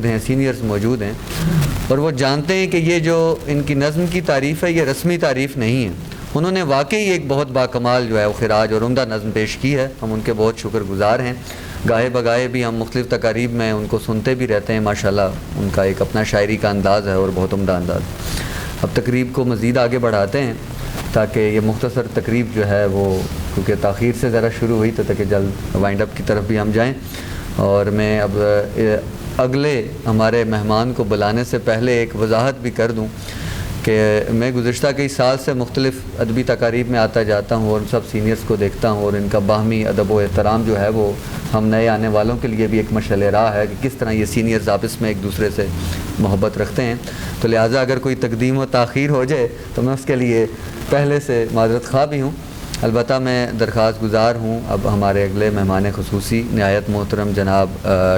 ہیں، سینئرز موجود ہیں، اور وہ جانتے ہیں کہ یہ جو ان کی نظم کی تعریف ہے یہ رسمی تعریف نہیں ہے. انہوں نے واقعی ایک بہت باکمال جو ہے وہ خراج اور عمدہ نظم پیش کی ہے. ہم ان کے بہت شکر گزار ہیں. گاہے بگاہے بھی ہم مختلف تقاریب میں ان کو سنتے بھی رہتے ہیں. ماشاءاللہ ان کا ایک اپنا شاعری کا انداز ہے اور بہت عمدہ انداز. اب تقریب کو مزید آگے بڑھاتے ہیں تاکہ یہ مختصر تقریب جو ہے وہ کیونکہ تاخیر سے ذرا شروع ہوئی تو تاکہ جلد وائنڈ اپ کی طرف بھی ہم جائیں. اور میں اب اگلے ہمارے مہمان کو بلانے سے پہلے ایک وضاحت بھی کر دوں کہ میں گزشتہ کئی سال سے مختلف ادبی تقاریب میں آتا جاتا ہوں اور سب سینئرز کو دیکھتا ہوں، اور ان کا باہمی ادب و احترام جو ہے وہ ہم نئے آنے والوں کے لیے بھی ایک مشعل راہ ہے کہ کس طرح یہ سینئرز آپس میں ایک دوسرے سے محبت رکھتے ہیں. تو لہٰذا اگر کوئی تقدیم و تاخیر ہو جائے تو میں اس کے لیے پہلے سے معذرت خواہ بھی ہوں. البتہ میں درخواست گزار ہوں اب ہمارے اگلے مہمان خصوصی نہایت محترم جناب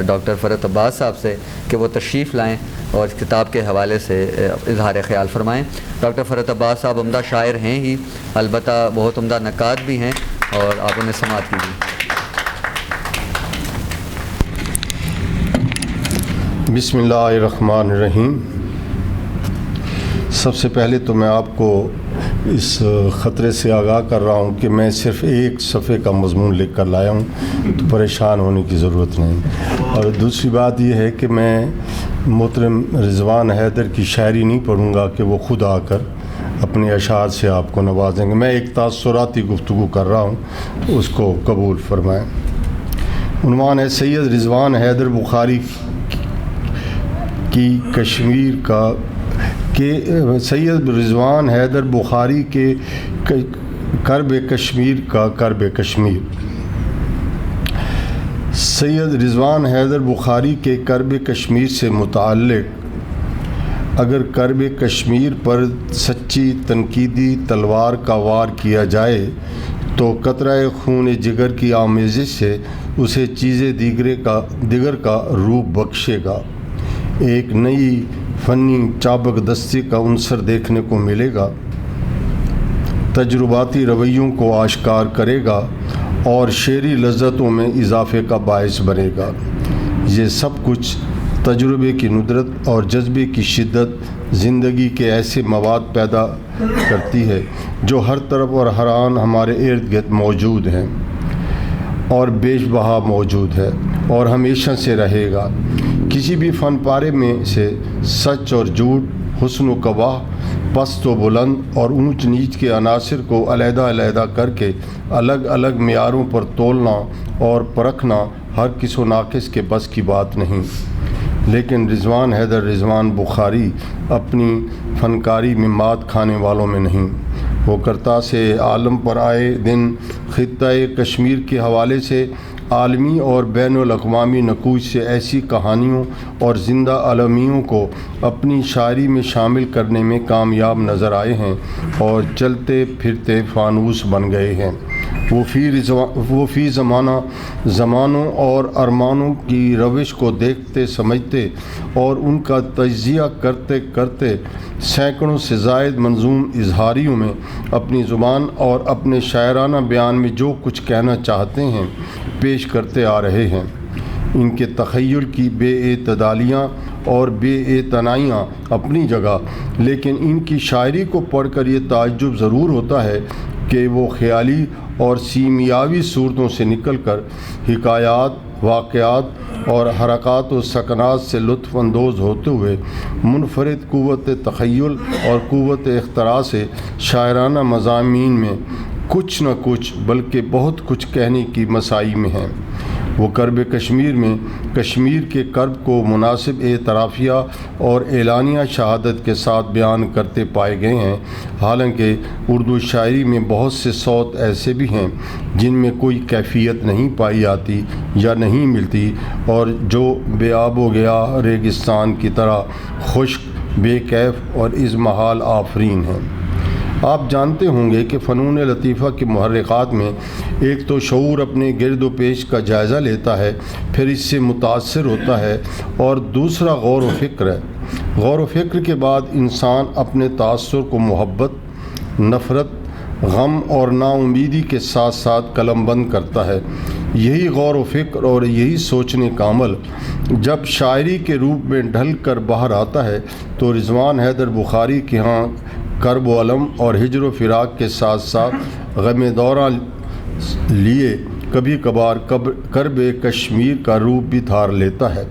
ڈاکٹر فرحت عباس صاحب سے کہ وہ تشریف لائیں اور اس کتاب کے حوالے سے اظہار خیال فرمائیں. ڈاکٹر فرحت عباس صاحب عمدہ شاعر ہیں ہی، البتہ بہت عمدہ نقاد بھی ہیں، اور آپ انہیں سماعت کیجیے. بسم اللہ الرحمن الرحیم. سب سے پہلے تو میں آپ کو اس خطرے سے آگاہ کر رہا ہوں کہ میں صرف ایک صفحے کا مضمون لکھ کر لایا ہوں، تو پریشان ہونے کی ضرورت نہیں. اور دوسری بات یہ ہے کہ میں محترم رضوان حیدر کی شاعری نہیں پڑھوں گا کہ وہ خود آ کر اپنے اشعار سے آپ کو نوازیں گے. میں ایک تاثراتی گفتگو کر رہا ہوں، اس کو قبول فرمائیں. عنوان ہے سید رضوان حیدر بخاری کی کشمیر کا سید رضوان حیدر بخاری کے کرب کشمیر کا کرب کشمیر. سید رضوان حیدر بخاری کے کرب کشمیر سے متعلق اگر کرب کشمیر پر سچی تنقیدی تلوار کا وار کیا جائے تو قطرہ خون جگر کی آمیزش سے اسے چیزیں دیگر کا روپ بخشے گا. ایک نئی فنی چابک دستی کا عنصر دیکھنے کو ملے گا، تجرباتی رویوں کو آشکار کرے گا اور شعری لذتوں میں اضافے کا باعث بنے گا. یہ سب کچھ تجربے کی ندرت اور جذبے کی شدت زندگی کے ایسے مواد پیدا کرتی ہے جو ہر طرف اور ہر آن ہمارے ارد گرد موجود ہیں اور بیش بہا موجود ہے اور ہمیشہ سے رہے گا. کسی بھی فن پارے میں سے سچ اور جھوٹ، حسن و قباح، پست و بلند اور اونچ نیچ کے عناصر کو علیحدہ علیحدہ کر کے الگ الگ معیاروں پر تولنا اور پرکھنا ہر کس و ناقص کے بس کی بات نہیں. لیکن رضوان حیدر رضوان بخاری اپنی فنکاری میں مات کھانے والوں میں نہیں. وہ کرتا سے عالم پر آئے دن خطۂ کشمیر کے حوالے سے عالمی اور بین الاقوامی نقوش سے ایسی کہانیوں اور زندہ المیوں کو اپنی شاعری میں شامل کرنے میں کامیاب نظر آئے ہیں اور چلتے پھرتے فانوس بن گئے ہیں. وہ فی زمانوں اور ارمانوں کی روش کو دیکھتے سمجھتے اور ان کا تجزیہ کرتے کرتے سینکڑوں سے زائد منظوم اظہاریوں میں اپنی زبان اور اپنے شاعرانہ بیان میں جو کچھ کہنا چاہتے ہیں پیش کرتے آ رہے ہیں. ان کے تخیل کی بے اعتدالیاں اور بے اعتنائیاں اپنی جگہ، لیکن ان کی شاعری کو پڑھ کر یہ تعجب ضرور ہوتا ہے کہ وہ خیالی اور سیمیاوی صورتوں سے نکل کر حکایات، واقعات اور حرکات و سکنات سے لطف اندوز ہوتے ہوئے منفرد قوت تخیل اور قوت اختراع سے شاعرانہ مضامین میں کچھ نہ کچھ بلکہ بہت کچھ کہنے کی مساعی میں ہیں. وہ کرب کشمیر میں کشمیر کے کرب کو مناسب اعترافیہ اور اعلانیہ شہادت کے ساتھ بیان کرتے پائے گئے ہیں. حالانکہ اردو شاعری میں بہت سے صوت ایسے بھی ہیں جن میں کوئی کیفیت نہیں پائی جاتی یا نہیں ملتی اور جو بے آب و گیا ریگستان کی طرح خشک، بے کیف اور اضمحال آفرین ہیں. آپ جانتے ہوں گے کہ فنون لطیفہ کے محرکات میں ایک تو شعور اپنے گرد و پیش کا جائزہ لیتا ہے، پھر اس سے متاثر ہوتا ہے، اور دوسرا غور و فکر ہے. غور و فکر کے بعد انسان اپنے تاثر کو محبت، نفرت، غم اور نا امیدی کے ساتھ ساتھ قلم بند کرتا ہے. یہی غور و فکر اور یہی سوچنے کا عمل جب شاعری کے روپ میں ڈھل کر باہر آتا ہے تو رضوان حیدر بخاری کے ہاں کرب و علم اور ہجر و فراق کے ساتھ ساتھ غم دورہ لیے کبھی کبھار کرب کشمیر کا روپ بھی دھار لیتا ہے۔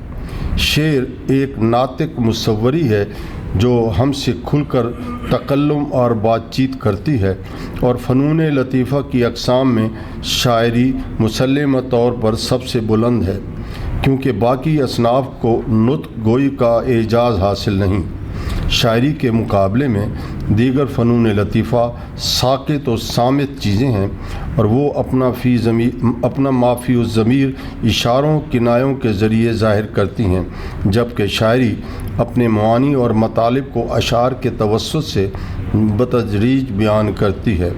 شعر ایک ناطق مصوری ہے جو ہم سے کھل کر تکلم اور بات چیت کرتی ہے، اور فنون لطیفہ کی اقسام میں شاعری مسلمہ طور پر سب سے بلند ہے، کیونکہ باقی اصناف کو نطق گوئی کا اعجاز حاصل نہیں۔ شاعری کے مقابلے میں دیگر فنون لطیفہ ساکت و صامت چیزیں ہیں، اور وہ اپنا مافی الضمیر اشاروں کنایوں کے ذریعے ظاہر کرتی ہیں، جبکہ شاعری اپنے معانی اور مطالب کو اشعار کے توسط سے بتدریج بیان کرتی ہے۔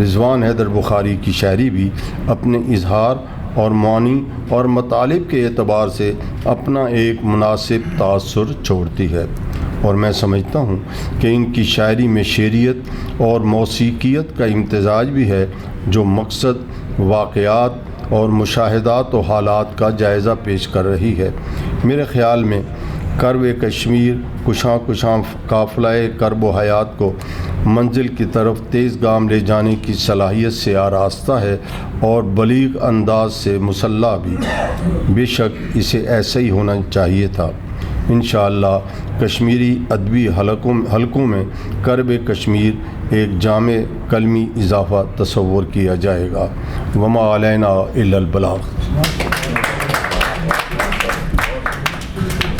رضوان حیدر بخاری کی شاعری بھی اپنے اظہار اور معانی اور مطالب کے اعتبار سے اپنا ایک مناسب تاثر چھوڑتی ہے، اور میں سمجھتا ہوں کہ ان کی شاعری میں شعریت اور موسیقیت کا امتزاج بھی ہے، جو مقصد واقعات اور مشاہدات و حالات کا جائزہ پیش کر رہی ہے۔ میرے خیال میں کرب کشمیر کشاں کشاں قافلہ کرب و حیات کو منزل کی طرف تیز گام لے جانے کی صلاحیت سے آراستہ ہے، اور بلیغ انداز سے مسلح بھی۔ بے شک اسے ایسا ہی ہونا چاہیے تھا۔ انشاءاللہ کشمیری ادبی حلقوں میں کرب کشمیر ایک جامع کلمی اضافہ تصور کیا جائے گا۔ وما علینا الا البلاغ۔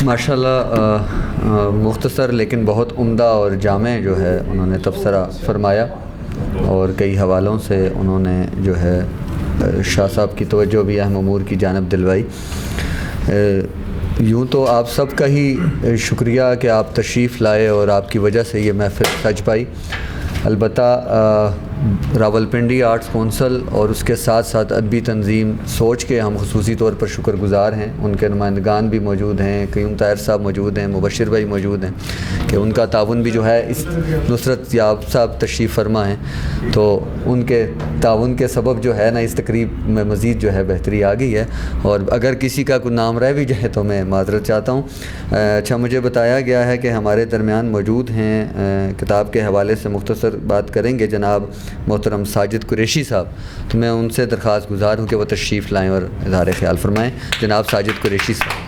ماشاءاللہ مختصر لیکن بہت عمدہ اور جامع جو ہے انہوں نے تبصرہ فرمایا، اور کئی حوالوں سے انہوں نے جو ہے شاہ صاحب کی توجہ بھی اہم امور کی جانب دلوائی۔ یوں تو آپ سب کا ہی شکریہ کہ آپ تشریف لائے، اور آپ کی وجہ سے یہ محفل سج پائی۔ البتہ راولپنڈی آرٹس کونسل اور اس کے ساتھ ساتھ ادبی تنظیم سوچ کے ہم خصوصی طور پر شکر گزار ہیں۔ ان کے نمائندگان بھی موجود ہیں، قیوم طاہر صاحب موجود ہیں، مبشر بھائی موجود ہیں، کہ ان کا تعاون بھی جو ہے، اس نصرت یاب صاحب تشریف فرما ہیں، تو ان کے تعاون کے سبب جو ہے نا اس تقریب میں مزید جو ہے بہتری آ گئی ہے، اور اگر کسی کا کوئی نام رہ بھی جائے تو میں معذرت چاہتا ہوں۔ اچھا، مجھے بتایا گیا ہے کہ ہمارے درمیان موجود ہیں، کتاب کے حوالے سے مختصر بات کریں گے جناب محترم ساجد قریشی صاحب، تو میں ان سے درخواست گزار ہوں کہ وہ تشریف لائیں اور اظہار خیال فرمائیں۔ جناب ساجد قریشی صاحب۔